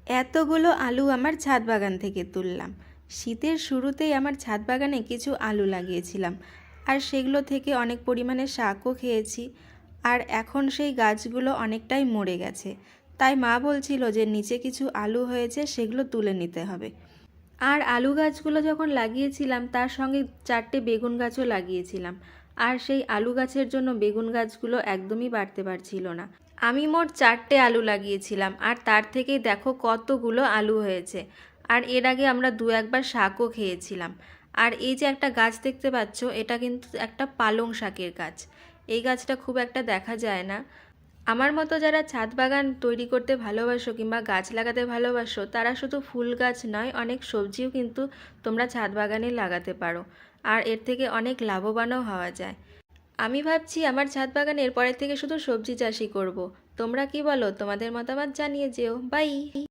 এতগুলো আলু আমার ছাদ বাগান থেকে তুললাম। শীতের শুরুতেই আমার ছাদ বাগানে কিছু আলু লাগিয়েছিলাম, আর সেগুলো থেকে অনেক পরিমাণে শাকও খেয়েছি। আর এখন সেই গাছগুলো অনেকটাই মরে গেছে, তাই মা বলছিল যে নিচে কিছু আলু হয়েছে, সেগুলো তুলে নিতে হবে। আর আলু গাছগুলো যখন লাগিয়েছিলাম তার সঙ্গে 4টে বেগুন গাছও লাগিয়েছিলাম, আর সেই আলু গাছের জন্য বেগুন গাছগুলো একদমই বাড়তে পারছিল না। আমি মোট 4টে আলু লাগিয়েছিলাম, আর তার থেকেই দেখো কতগুলো আলু হয়েছে। আর এর আগে আমরা দু একবার শাকও খেয়েছিলাম। আর এই যে একটা গাছ দেখতে পাচ্ছ, এটা কিন্তু একটা পালং শাকের গাছ। এই গাছটা খুব একটা দেখা যায় না। আমার মতো যারা ছাদ বাগান তৈরি করতে ভালোবাসো কিংবা গাছ লাগাতে ভালোবাসো, তারা শুধু ফুল গাছ নয়, অনেক সবজিও কিন্তু তোমরা ছাদ বাগানে লাগাতে পারো, আর এর থেকে অনেক লাভবানও হওয়া যায়। আমি ভাবছি আমার ছাদ বাগানে এরপরের থেকে শুধু সবজি চাষই করব। তোমরা কি বলো? তোমাদের মতামত জানিয়ে যেও। বাই।